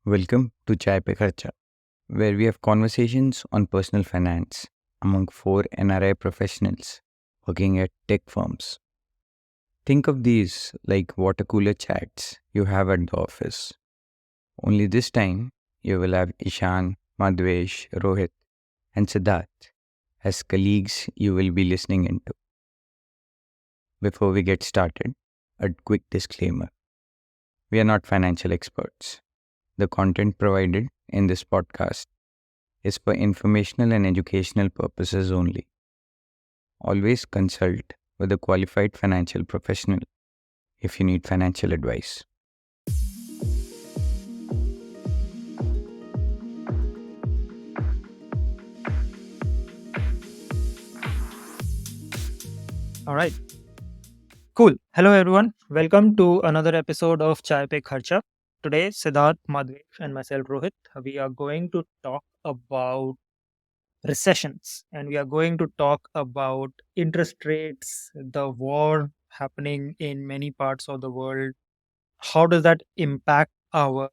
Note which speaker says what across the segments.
Speaker 1: Welcome to Chai Pe Kharcha, where we have conversations on personal finance among four NRI professionals working at tech firms. Think of these like water cooler chats you have at the office. Only this time, you will have Ishan, Madhvesh, Rohit, and Siddharth as colleagues you will be listening into. Before we get started, a quick disclaimer. We are not financial experts. The content provided in this podcast is for informational and educational purposes only. Always consult with a qualified financial professional if you need financial advice.
Speaker 2: All right. Cool. Hello, everyone. Welcome to another episode of Chai Pe Kharcha. Today, Siddharth, Madhvesh, and myself, Rohit, we are going to talk about recessions and we are going to talk about interest rates, the war happening in many parts of the world. How does that impact our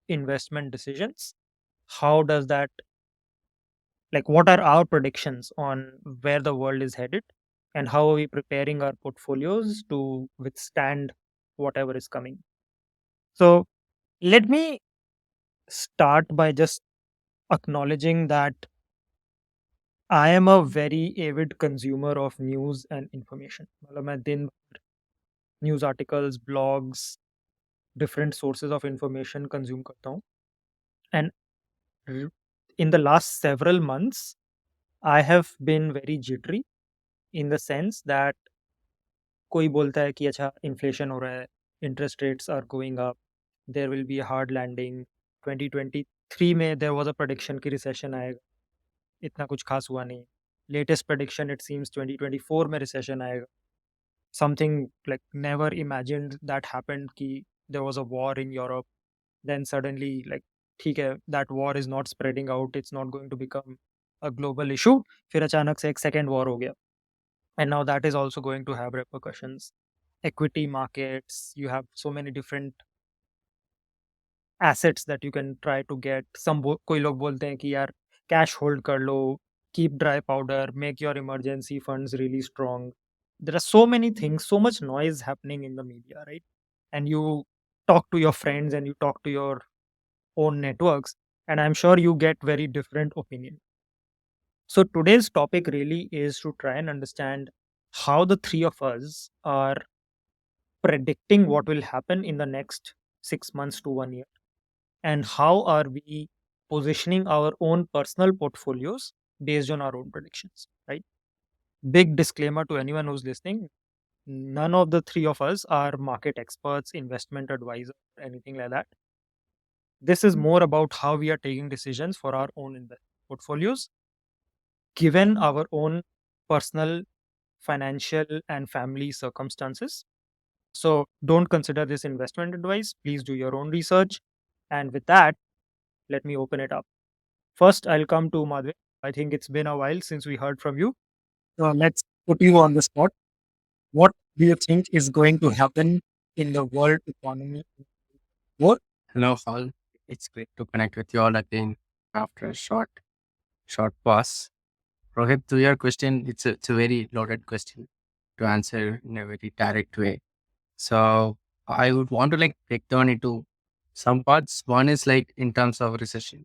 Speaker 2: investment decisions? How does that, what are our predictions on where the world is headed? And how are we preparing our portfolios to withstand whatever is coming? So, let me start by just acknowledging that I am a very avid consumer of news and information. मतलब मैं दिन भर news articles, blogs, different sources of information consume करता हूँ. And r- in the last several months, I have been very jittery in the sense that कोई बोलता है कि अच्छा इन्फ्लेशन हो रहा है, interest rates are going up, there will be a hard landing. 2023 में देयर वाज अ प्रेडिक्शन कि रिसेशन आएगा, इतना कुछ खास हुआ नहीं. लेटेस्ट प्रेडिक्शन इट सीम्स 2024 में रिसेशन आएगा. Something like never imagined that happened कि there was a war in Europe, then suddenly like ठीक है, that war is not spreading out, it's not going to become a global issue. फिर अचानक से एक second war हो गया, and now that is also going to have repercussions. Equity markets, you have so many different assets that you can try to get. कोई लोग बोलते हैं कि यार कैश होल्ड कर लो, keep dry powder, make your emergency funds really strong. There are so many things, so much noise happening in the media, right? And you talk to your friends and you talk to your own networks, and I'm sure you get very different opinion. So today's topic really is to try and understand how the three of us are predicting what will happen in the next 6 months to 1 year, and how are we positioning our own personal portfolios based on our own predictions, right? Big disclaimer to anyone who's listening: none of the three of us are market experts, investment advisors, anything like that. This is more about how we are taking decisions for our own portfolios given our own personal financial and family circumstances. So don't consider this investment advice. Please do your own research. And with that, let me open it up. First, I'll come to Madhve. I think it's been a while since we heard from you.
Speaker 3: So let's put you on the spot. What do you think is going to happen in the world economy? What?
Speaker 4: Hello, all. It's great to connect with you all again after a short pause. Rohit, to your question, it's a very loaded question to answer in a very direct way. So I would want to break down into some parts. One is in terms of recession,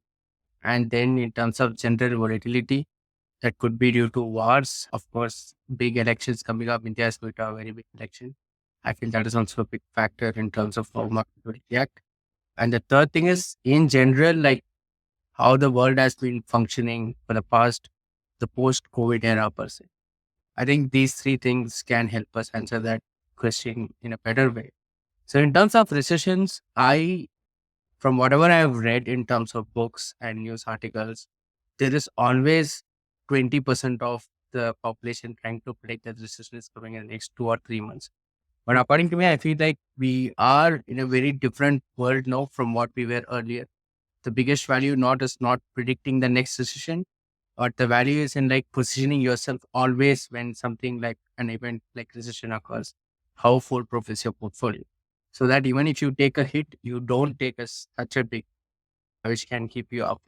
Speaker 4: and then in terms of general volatility that could be due to wars. Of course, big elections coming up. India is going to have a very big election. I feel that is also a big factor in terms of how market will react. And the third thing is, in general, how the world has been functioning for the post COVID era per se. I think these three things can help us answer that question in a better way. So, in terms of recessions, from whatever I have read in terms of books and news articles, there is always 20% of the population trying to predict that recession is coming in the next 2 or 3 months. But according to me, I feel like we are in a very different world now from what we were earlier. The biggest value not is not predicting the next decision, but the value is in positioning yourself always when something like an event like recession occurs. How foolproof is your portfolio? So that even if you take a hit, you don't take such a big which can keep you up.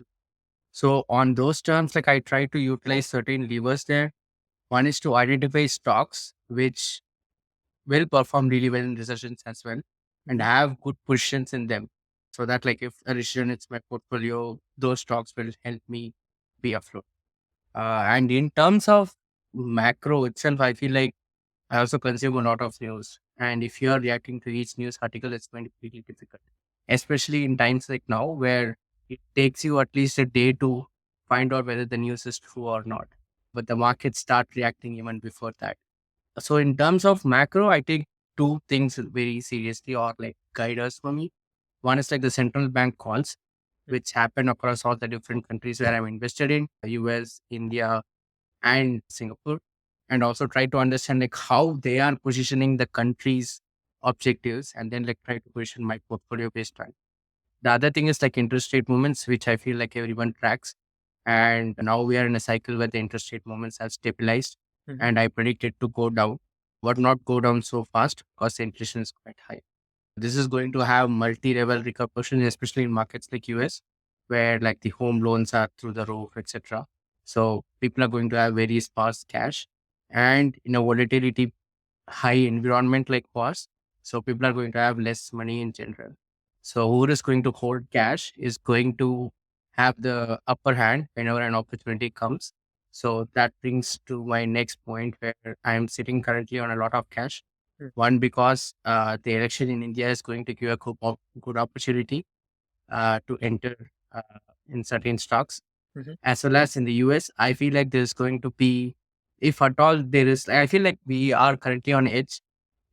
Speaker 4: So on those terms, like I try to utilize certain levers there. One is to identify stocks which will perform really well in recessions as well and have good positions in them. So that like if a recession hits my portfolio, those stocks will help me be afloat. And in terms of macro itself, I feel like I also consume a lot of news. And if you're reacting to each news article, it's going to be really difficult, especially in times like now where it takes you at least a day to find out whether the news is true or not. But the markets start reacting even before that. So in terms of macro, I take two things very seriously or like guiders for me. One is like the central bank calls, which happen across all the different countries where I'm invested in, US, India, and Singapore, and also try to understand like how they are positioning the country's objectives and then like try to position my portfolio based on. The other thing is like interest rate movements, which I feel like everyone tracks. And now we are in a cycle where the interest rate movements have stabilized and I predict it to go down, but not go down so fast because the inflation is quite high. This is going to have multi-level repercussions, especially in markets like US, where like the home loans are through the roof, etc. So people are going to have very sparse cash, and in a volatility high environment like was, so people are going to have less money in general. So who is going to hold cash is going to have the upper hand whenever an opportunity comes. So that brings to my next point where I am sitting currently on a lot of cash. One, because the election in India is going to give a good opportunity to enter uh, in certain stocks, as well as in the US. I feel like there's going to be, if at all there is, I feel like we are currently on edge.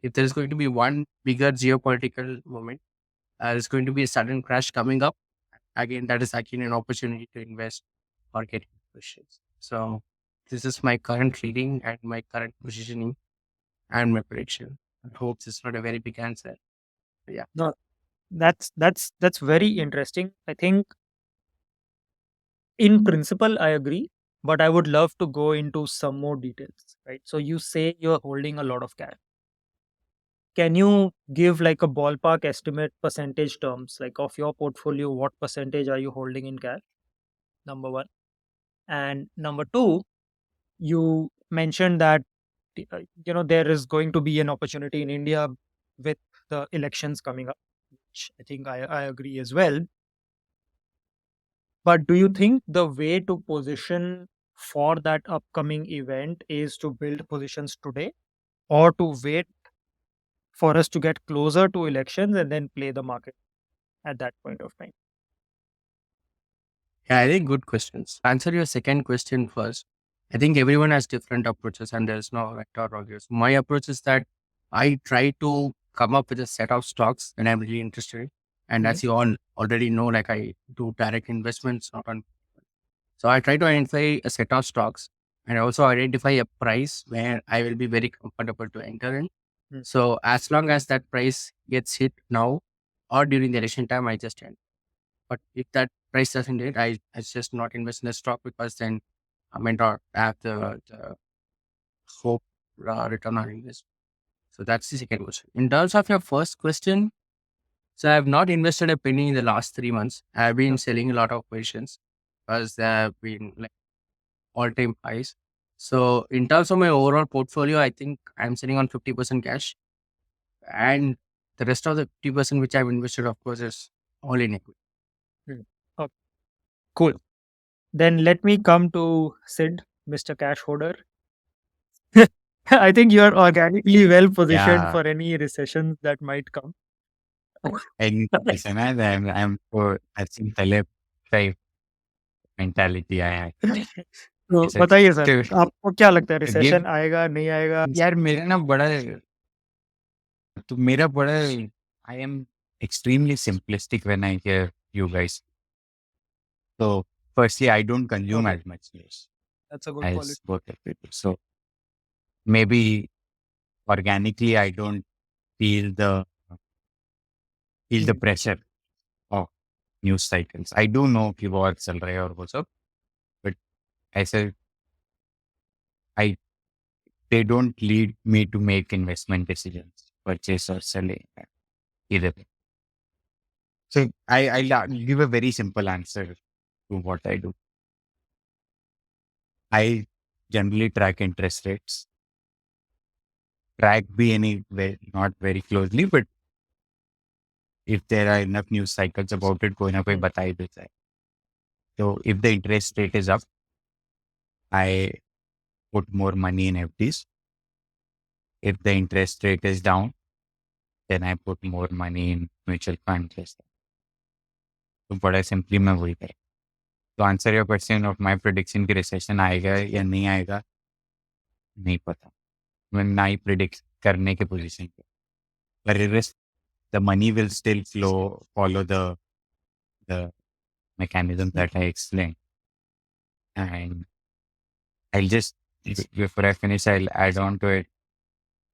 Speaker 4: If there's going to be one bigger geopolitical moment, there's going to be a sudden crash coming up. Again, that is again an opportunity to invest or get positions. So this is my current reading and my current positioning and my prediction. I hope this is not a very big answer. Yeah.
Speaker 2: No, that's very interesting. I think in principle I agree, but I would love to go into some more details, right? So you say you're holding a lot of cash. Can you give like a ballpark estimate percentage terms, like of your portfolio, what percentage are you holding in cash? Number one. And number two, you mentioned that there is going to be an opportunity in India with the elections coming up, which I think I agree as well. But do you think the way to position for that upcoming event is to build positions today, or to wait for us to get closer to elections and then play the market at that point of time?
Speaker 4: Yeah, I think good questions. Answer your second question first. I think everyone has different approaches and there's no right or wrong. My approach is that I try to come up with a set of stocks that I'm really interested in. And
Speaker 2: Mhm.
Speaker 4: as you all already know, like I do direct investments, not on. So I try to identify a set of stocks and also identify a price where I will be very comfortable to enter in.
Speaker 2: Mm.
Speaker 4: So as long as that price gets hit now or during the election time, I just enter. But if that price doesn't hit, I just not invest in the stock because then I may not have the hope return on investment. So that's the second question. In terms of your first question, so I have not invested a penny in the last 3 months. I have been selling a lot of positions because they have been like all-time highs. So in terms of my overall portfolio, I think I'm sitting on 50% cash, and the rest of the 50% which I've invested, of course, is all in equity.
Speaker 2: Mm. Okay, cool. Then let me come to Sid, Mr. Cash Holder. I think you're organically well positioned
Speaker 1: Yeah,
Speaker 2: for any recessions that might come.
Speaker 1: and listen, I'm for I think the type mentality I have.
Speaker 2: तो
Speaker 1: It's a-
Speaker 2: बताइए sir,
Speaker 1: to
Speaker 2: आपको क्या लगता है
Speaker 1: give
Speaker 2: recession आएगा नहीं आएगा?
Speaker 1: यार मेरा ना बड़ा तो मेरा बड़ा I am extremely simplistic when I hear you guys. So firstly, I don't consume
Speaker 2: Okay,
Speaker 1: as much news
Speaker 2: that's a good quality.
Speaker 1: as both of people. So maybe organically, I don't feel the
Speaker 2: Mm.
Speaker 1: pressure of news cycles. I do know कि war चल रहा है और वो सब, but ऐसे I they don't lead me to make investment decisions, purchase or selling either.
Speaker 5: So I'll give a very simple answer to what I do. I generally track interest rates. Track BNE not very closely, but if there are enough news cycles about it, कोई ना कोई बता ही देता है. So if the interest rate is up, I put more money in FDs. If the interest rate is down, then I put more money in mutual funds. तो बड़ा simply मैं वही करें. तो answer your question of my prediction कि recession आएगा या नहीं आएगा नहीं पता. मैं ना ही प्रिडिक्ट करने के पोजीशन पे. पर the money will still follow the mechanism that I explained. And I'll just, before I finish, I'll add on to it.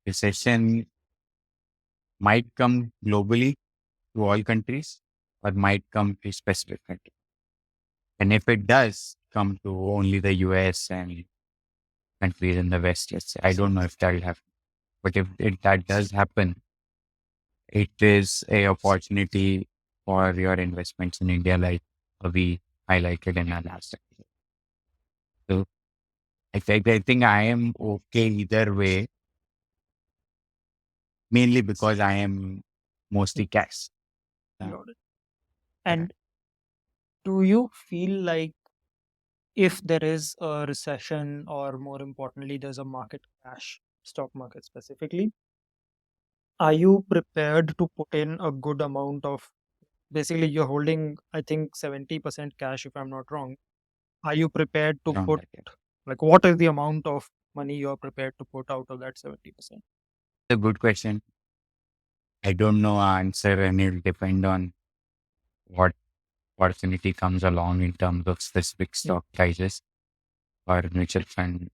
Speaker 5: Recession might come globally to all countries, or might come to specific countries. And if it does come to only the US and countries in the West, let's say, I don't know if that will happen. But if that does happen, it is a opportunity for your investments in India, like we highlighted in our last episode. So I think I am okay either way, mainly because I am mostly cash.
Speaker 2: Got it. And do you feel like if there is a recession, or more importantly, there's a market crash, stock market specifically, are you prepared to put in a good amount of, basically you're holding, I think 70% cash, if I'm not wrong. Are you prepared to
Speaker 5: Around
Speaker 2: put,
Speaker 5: that, yeah.
Speaker 2: like, what is the amount of money you're prepared to put out of that 70%?
Speaker 5: It's a good question. I don't know our answer, and it'll depend on what opportunity comes along in terms of specific stock prices or mutual fund.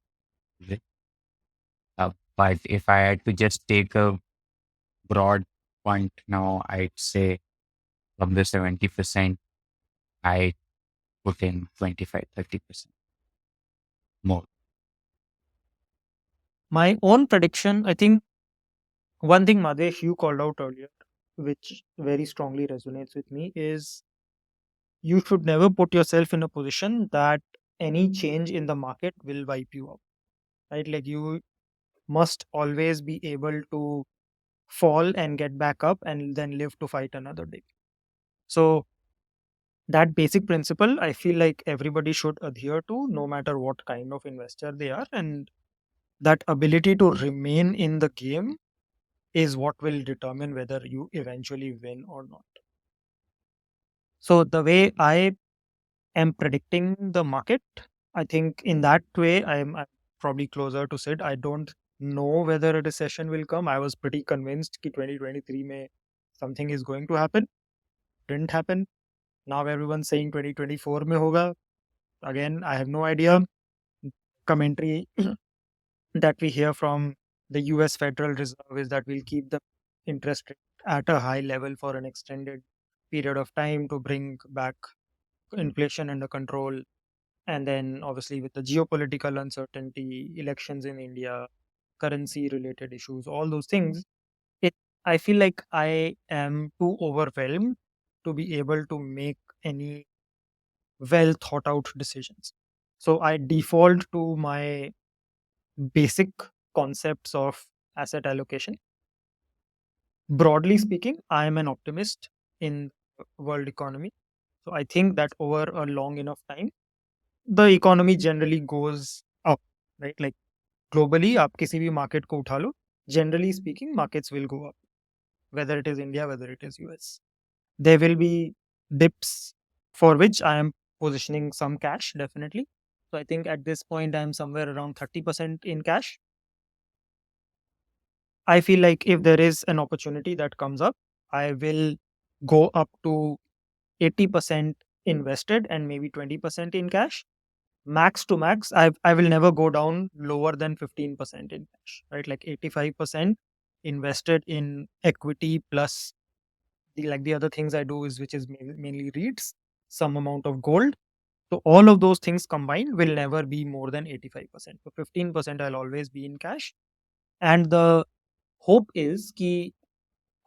Speaker 5: But if I had to just take a broad point now, I'd say from the 70%, I put in 25-30% more.
Speaker 2: My own prediction, I think one thing, Madhesh, you called out earlier, which very strongly resonates with me, is you should never put yourself in a position that any change in the market will wipe you out, right? Like, you must always be able to fall and get back up and then live to fight another day. So that basic principle, I feel like everybody should adhere to, no matter what kind of investor they are. And that ability to remain in the game is what will determine whether you eventually win or not. So the way I am predicting the market, I think in that way I'm probably closer to Sid. I don't know whether a recession will come. I was pretty convinced that 2023 may something is going to happen. Didn't happen. Now everyone's saying 2024 mein hoga. Again, I have no idea. Commentary that we hear from the US Federal Reserve is that we'll keep the interest rate at a high level for an extended period of time to bring back inflation under control. And then obviously with the geopolitical uncertainty, elections in India, currency related issues, all those things, it I feel like I am too overwhelmed to be able to make any well thought out decisions. So I default to my basic concepts of asset allocation. Broadly speaking, I am an optimist in the world economy. So I think that over a long enough time, the economy generally goes up, right? Like globally, आप किसी भी market को उठा लो, generally speaking, markets will go up, whether it is India, whether it is US. There will be dips for which I am positioning some cash, definitely. So I think at this point, I'm somewhere around 30% in cash. I feel like if there is an opportunity that comes up, I will go up to 80% invested and maybe 20% in cash. Max to max, I will never go down lower than 15% in cash, right? Like 85% invested in equity plus the other things I do is which is mainly REITs, some amount of gold. So all of those things combined will never be more than 85%. So 15% I'll always be in cash. And the hope is कि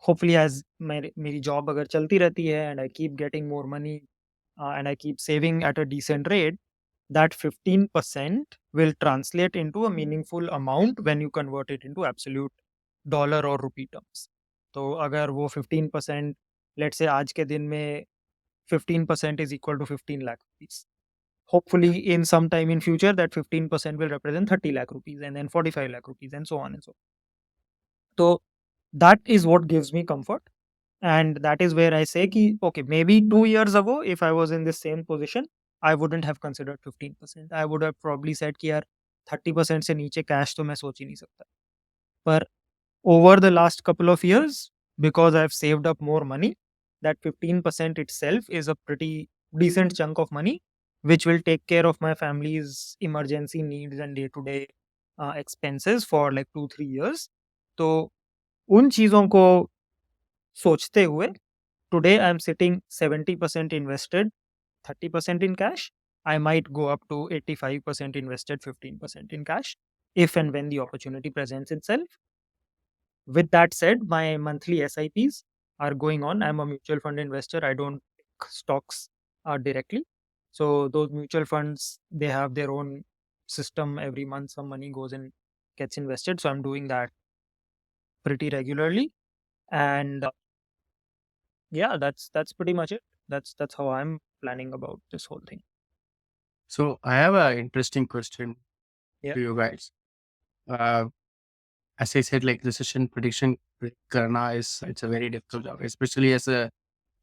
Speaker 2: hopefully as मेरी job अगर चलती रहती है and I keep getting more money and I keep saving at a decent rate, that 15% will translate into a meaningful amount when you convert it into absolute dollar or rupee terms. तो अगर वो 15% let's say आज के दिन में 15% is equal to 15 lakh rupees. Hopefully in some time in future that 15% will represent 30 lakh rupees and then 45 lakh rupees and so on and so on. So that is what gives me comfort. And that is where I say ki, okay, maybe 2 years ago, if I was in the same position, I wouldn't have considered 15%. I would have probably said कि यार 30% से नीचे cash तो मैं सोच ही नहीं सकता. पर over the last couple of years, because I've saved up more money, that 15% itself is a pretty decent chunk of money, which will take care of my family's emergency needs and day-to-day expenses for like 2-3 years. तो उन चीज़ों को सोचते हुए today I'm sitting 70% invested, 30% in cash. I might go up to 85% invested, 15% in cash if and when the opportunity presents itself. With that said, my monthly SIPs are going on. I'm a mutual fund investor. I don't pick stocks directly. So those mutual funds, they have their own system. Every month some money goes and gets invested. So I'm doing that pretty regularly. And yeah, that's pretty much it. That's how I'm planning about this whole thing.
Speaker 4: So I have an interesting question
Speaker 2: Yeah.
Speaker 4: to you guys. As I said, like recession prediction karna it's a very difficult job, especially as a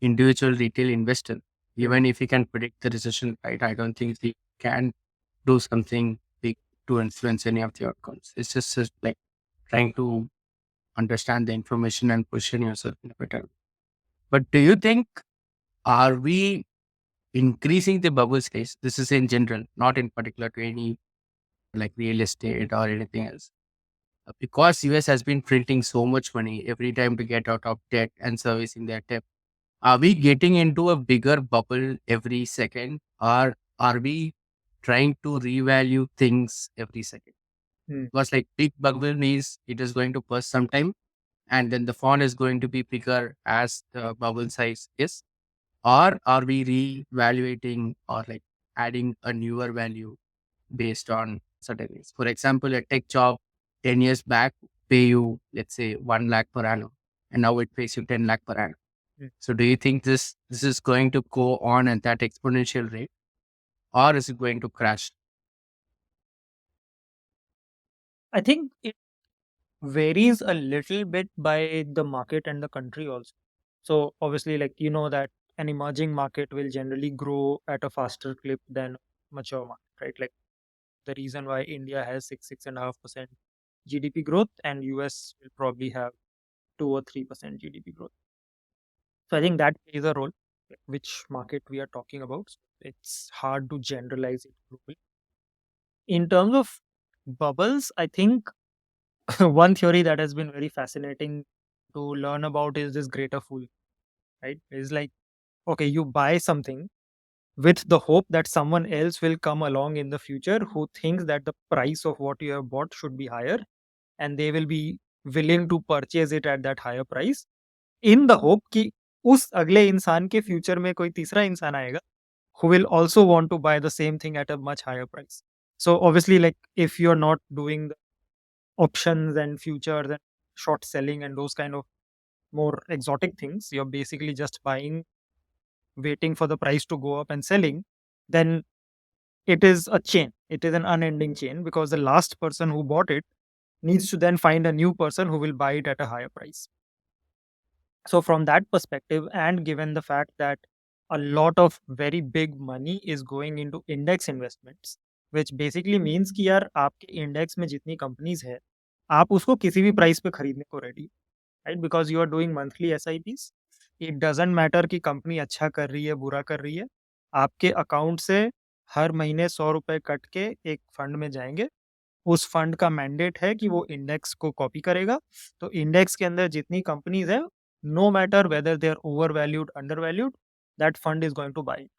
Speaker 4: individual retail investor. Even if you can predict the recession, right? I don't think we can do something big to influence any of the outcomes. It's just like trying to understand the information and position yourself in a better. But do you think are we increasing the bubble space? This is in general, not in particular to any like real estate or anything else. Because US has been printing so much money every time to get out of debt and servicing that debt. Are we getting into a bigger bubble every second, or are we trying to revalue things every second? Because like big bubble means it is going to burst sometime, and then the font is going to be bigger as the bubble size is. Or are we reevaluating or like adding a newer value based on certain things? For example, a tech job 10 years back pay you, let's say, 1 lakh per annum, and now it pays you 10 lakh per annum. So do you think this is going to go on at that exponential rate, or is it going to crash?
Speaker 2: I think it varies a little bit by the market and the country also. So obviously, like that an emerging market will generally grow at a faster clip than mature market, right? Like the reason why India has 6.5% GDP growth and US will probably have 2 or 3% GDP growth. So I think that plays a role, like which market we are talking about. It's hard to generalize it globally. In terms of bubbles, I think one theory that has been very fascinating to learn about is this greater fool, right? It's like, okay, you buy something with the hope that someone else will come along in the future who thinks that the price of what you have bought should be higher and they will be willing to purchase it at that higher price in the hope कि उस अगले इंसान के future में कोई तीसरा इंसान आएगा who will also want to buy the same thing at a much higher price. So obviously, like if you're not doing the options and futures and short selling and those kind of more exotic things, you're basically just buying, waiting for the price to go up and selling, then it is a chain. It is an unending chain because the last person who bought it needs to then find a new person who will buy it at a higher price. So from that perspective, and given the fact that a lot of very big money is going into index investments, which basically means कि यार आपके index में जितनी companies है आप उसको किसी भी प्राइस पे खरीदने को ready, right? Because you are doing monthly SIPs. It doesn't matter कि कंपनी अच्छा कर रही है बुरा कर रही है, आपके अकाउंट से हर महीने 100 रुपए कट के एक फंड में जाएंगे. उस फंड का मैंडेट है कि वो इंडेक्स को कॉपी करेगा. तो इंडेक्स के अंदर जितनी कंपनीज है, no matter whether they are overvalued, undervalued, that fund is going to buy it.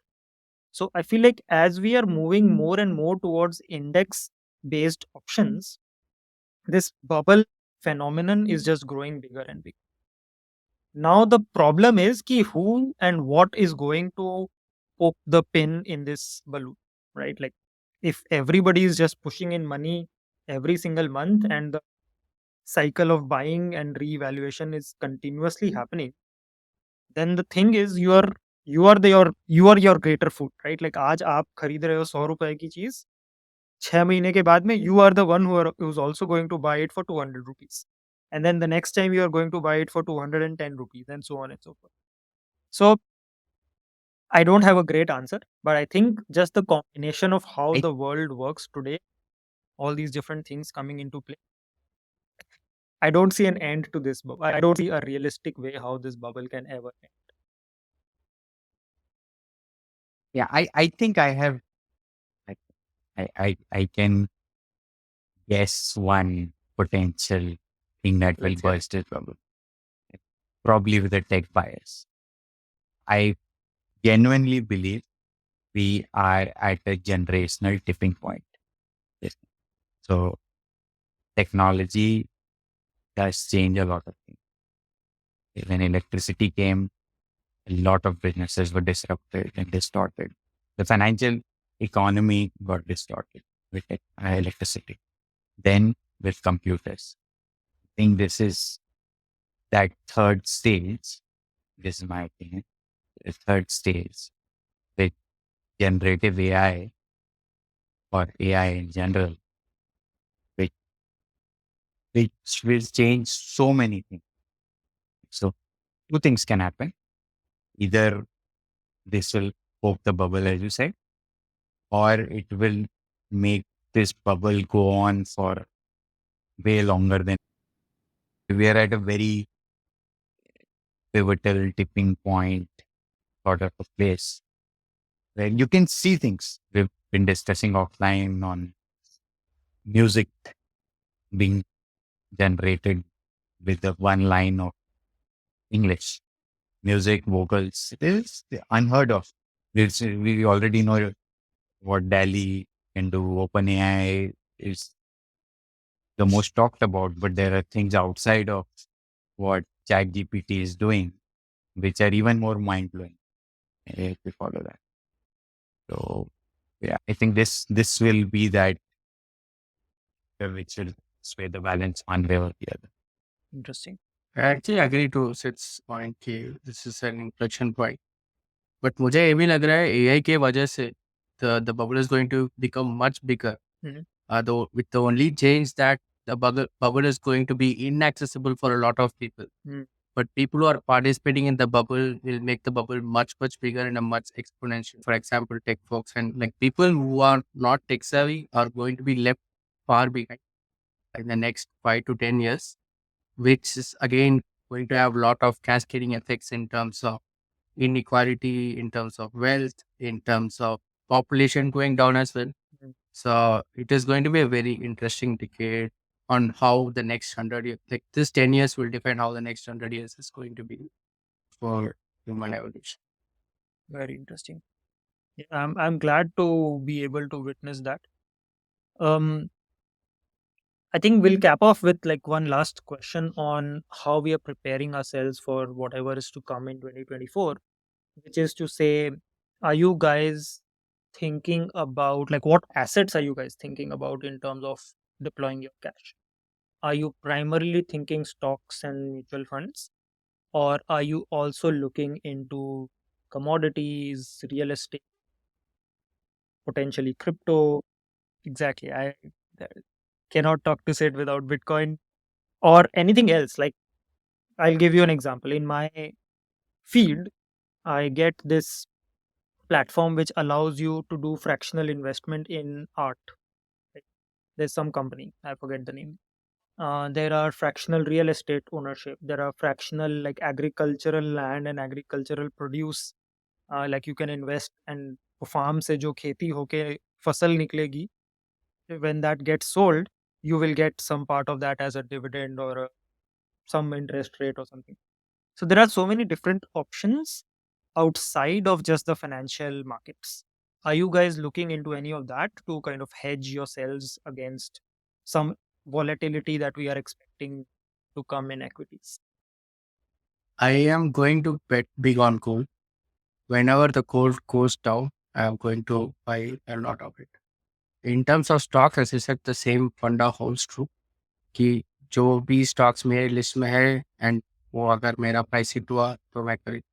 Speaker 2: So I feel like as we are moving more and more towards index based options, this bubble phenomenon is just growing bigger and bigger. Now the problem is ki who and what is going to poke the pin in this balloon, right? Like if everybody is just pushing in money every single month and the cycle of buying and reevaluation is continuously happening, then the thing is you are your greater food, right? Like आज आप खरीद रहे हो 100 रुपए की चीज, 6 महीने के बाद में you are the one who's also going to buy it for 200 rupees, and then the next time you are going to buy it for 210 rupees, and so on and so forth. So I don't have a great answer, but I think just the combination of how
Speaker 5: I
Speaker 2: the world works today, all these different things coming into play, I don't see an end to this bubble. I don't see a realistic way how this bubble can ever end.
Speaker 5: yeah, I think I have I I can guess one potential thing that will
Speaker 2: Let's hear it.
Speaker 5: burst this bubble. Probably with a tech bias. I genuinely believe we are at a generational tipping point. Yes. So technology does change a lot of things. When electricity came, a lot of businesses were disrupted and distorted. The financial economy got distorted with electricity. Then with computers. I think this is that third stage. This is my opinion. The third stage with generative AI or AI in general, which, which will change so many things. So two things can happen. Either this will poke the bubble, as you said, or it will make this bubble go on for way longer than we are at a very pivotal tipping point sort of a place where you can see things. We've been discussing offline on music being generated with the one line of English. Music, vocals, it is unheard of. We already know what DALI can do. OpenAI is the most talked about, but there are things outside of what ChatGPT is doing, which are even more mind blowing if we follow that. So yeah, I think this will be that which will sway the balance one way or the other.
Speaker 2: Interesting.
Speaker 4: I actually agree to Sid's point कि this is an inflection point. But मुझे ये भी लग रहा है AI के वजह से the bubble is going to become much bigger.
Speaker 2: Mhm.
Speaker 4: Though with the only change that the bubble is going to be inaccessible for a lot of people.
Speaker 2: Mm.
Speaker 4: But people who are participating in the bubble will make the bubble much bigger and a much exponential. For example, tech folks and like people who are not tech savvy are going to be left far behind in the next 5 to 10 years, which is again going to have a lot of cascading effects in terms of inequality, in terms of wealth, in terms of population going down as well.
Speaker 2: Mm.
Speaker 4: So it is going to be a very interesting decade on how the next 100 years, like this 10 years will define how the next 100 years is going to be for human evolution.
Speaker 2: Very interesting. Yeah, I'm glad to be able to witness that. Um, I think we'll cap off with like one last question on how we are preparing ourselves for whatever is to come in 2024, which is to say, are you guys thinking about like what assets are you guys thinking about in terms of deploying your cash? Are you primarily thinking stocks and mutual funds, or are you also looking into commodities, real estate, potentially crypto? Exactly. I uh, cannot talk to Sid without Bitcoin or anything else. Like, I'll give you an example. In my field, I get this platform which allows you to do fractional investment in art. Like, there's some company, I forget the name. There are fractional real estate ownership. There are fractional like agricultural land and agricultural produce. Like you can invest and farm से जो खेती होके फसल निकलेगी, when that gets sold, you will get some part of that as a dividend or some interest rate or something. So there are so many different options outside of just the financial markets. Are you guys looking into any of that to kind of hedge yourselves against some volatility that we are expecting to come in equities?
Speaker 4: I am going to bet big on gold. Whenever the gold goes down, I am going to buy a lot of it. In terms of stocks, as you said, the same funda holds true कि जो भी stocks मेरे list में है and वो अगर मेरा price hit हुआ तो मैं खरीद,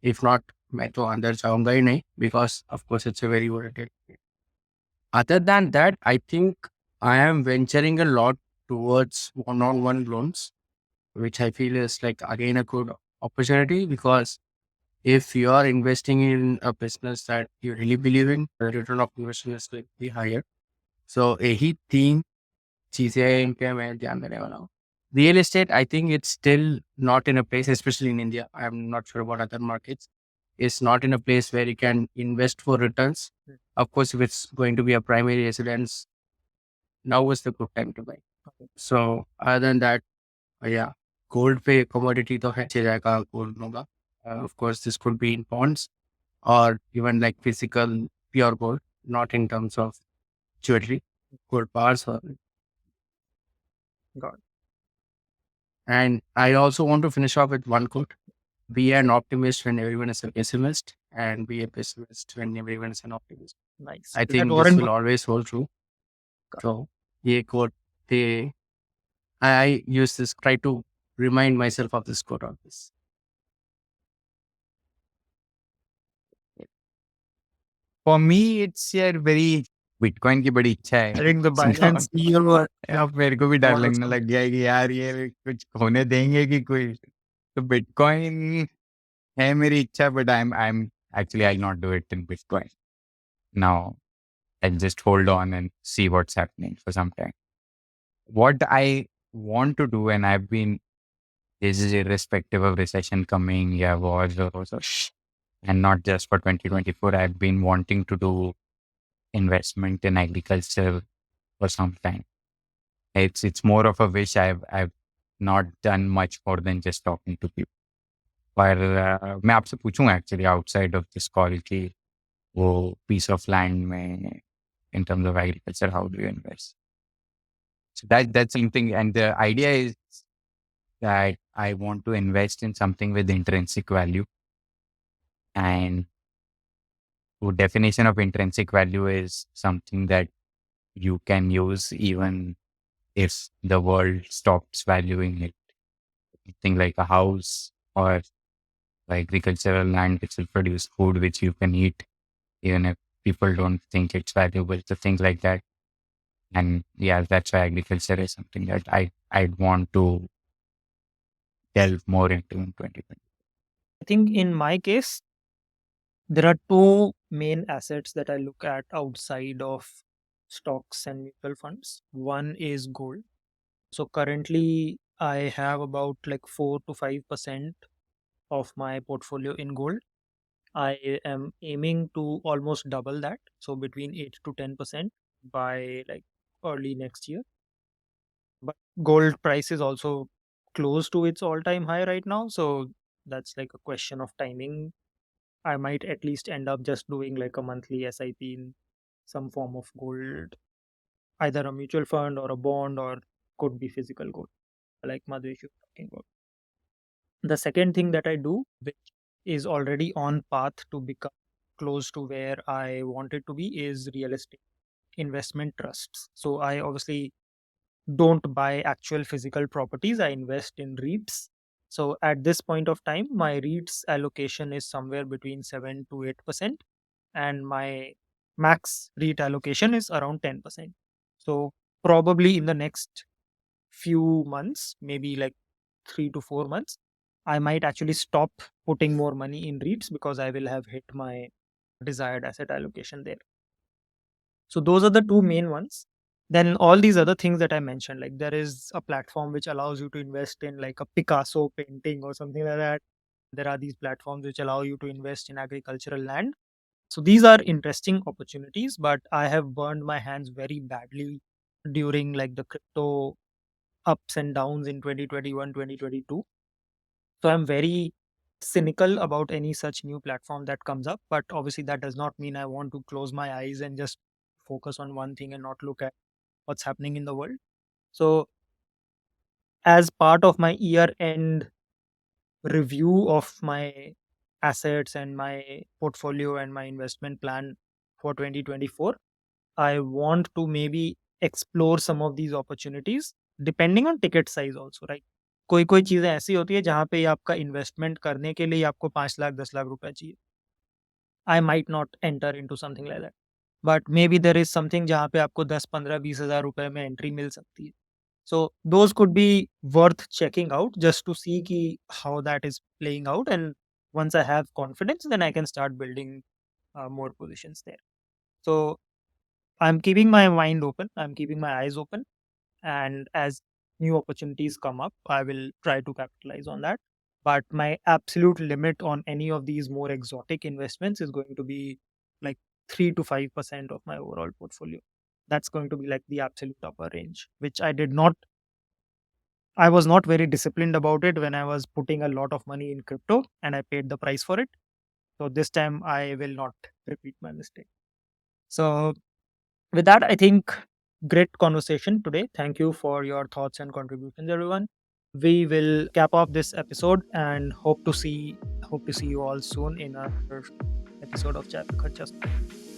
Speaker 4: if not मैं तो अंदर जाऊंगा ही नहीं because of course it's a very volatile. Other than that, I think I am venturing a lot towards one-on-one loans, which I feel is like again a good opportunity because if you are investing in a business that you really believe in, the return of investment is going to be higher. So यही तीन चीजें हैं इनके मैं ध्यान देने वाला हूँ. Real estate, I think it's still not in a place, especially in India. I'm not sure about other markets. It's not in a place where you can invest for returns. Of course, if it's going to be a primary residence, now is the good time to buy. So other than that, yeah, gold पे commodity तो है, अच्छे जाएगा gold होगा. Of course, this could be in bonds or even like physical pure gold, not in terms of jewelry, gold bars.
Speaker 2: Got it.
Speaker 4: And I also want to finish off with one quote: "Be an optimist when everyone is a pessimist, and be a pessimist when everyone is an optimist."
Speaker 2: Nice.
Speaker 4: I
Speaker 2: Is that
Speaker 4: think this
Speaker 2: Warren
Speaker 4: will always hold true.
Speaker 2: Got
Speaker 4: So, ये quote, I use this, try to remind myself of this quote always.
Speaker 5: For me, it's यार very Bitcoin की बड़ी इच्छा है.
Speaker 2: I think the
Speaker 5: It's
Speaker 2: Binance
Speaker 5: not-
Speaker 3: CEO or
Speaker 5: अब मेरे को भी डर
Speaker 3: Warren
Speaker 5: लगने लग गया है कि यार ये कुछ होने देंगे कि कोई. तो Bitcoin है मेरी इच्छा, but I'm actually I'll not do it in Bitcoin. Now I'll just hold on and see what's happening for some time. What I want to do, and I've been, this is irrespective of recession coming, yeah, wars or so, and not just for 2024, I've been wanting to do investment in agriculture for some time. It's more of a wish. I've not done much more than just talking to people. पर मैं आपसे पूछूंगा actually outside of this call कि वो piece of land में in terms of agriculture, how do you invest? So that's something, and the idea is that I want to invest in something with intrinsic value. And the definition of intrinsic value is something that you can use even if the world stops valuing it. Something like a house or agricultural land which will produce food which you can eat, even if people don't think it's valuable. So things like that. And yeah, that's why agriculture is something that I'd want to delve more into in 2020.
Speaker 2: I think in my case, there are two main assets that I look at outside of stocks and mutual funds. One is gold. So currently, I have about like 4 to 5% of my portfolio in gold. I am aiming to almost double that, so between 8 to 10% by like early next year. But gold price is also close to its all-time high right now, so that's like a question of timing. I might at least end up just doing like a monthly SIP in some form of gold, either a mutual fund or a bond, or could be physical gold, like Madhvesh was talking about. The second thing that I do, which is already on path to become close to where I want it to be, is real estate investment trusts. So I obviously don't buy actual physical properties, I invest in REITs. So at this point of time, my REITs allocation is somewhere between 7 to 8%, and my max REIT allocation is around 10%. So probably in the next few months, maybe like 3 to 4 months, I might actually stop putting more money in REITs because I will have hit my desired asset allocation there. So those are the two main ones. Then all these other things that I mentioned, like there is a platform which allows you to invest in like a Picasso painting or something like that. There are these platforms which allow you to invest in agricultural land. So these are interesting opportunities, but I have burned my hands very badly during like the crypto ups and downs in 2021, 2022. So I'm very cynical about any such new platform that comes up. But obviously, that does not mean I want to close my eyes and just focus on one thing and not look at what's happening in the world. So, as part of my year end review of my assets and my portfolio and my investment plan for 2024, I want to maybe explore some of these opportunities depending on ticket size also, right? कोई-कोई चीज़ें ऐसी होती है जहाँ पे आपका investment करने के लिए आपको 5 लाख 10 लाख रुपए चाहिए। I might not enter into something like that. But maybe there is something जहाँ पे आपको 10, 15, 20 हज़ार रुपए में एंट्री मिल सकती है। So those could be worth checking out just to see कि how that is playing out, and once I have confidence, then I can start building more positions there. So I'm keeping my mind open, I'm keeping my eyes open, and as new opportunities come up, I will try to capitalize on that. But my absolute limit on any of these more exotic investments is going to be like 3 to 5% of my overall portfolio. That's going to be like the absolute upper range, which I was not very disciplined about it when I was putting a lot of money in crypto and I paid the price for it. So this time I will not repeat my mistake. So with that, I think great conversation today. Thank you for your thoughts and contributions, everyone. We will cap off this episode and hope to see you all soon in another episode of Chai Pe Kharcha.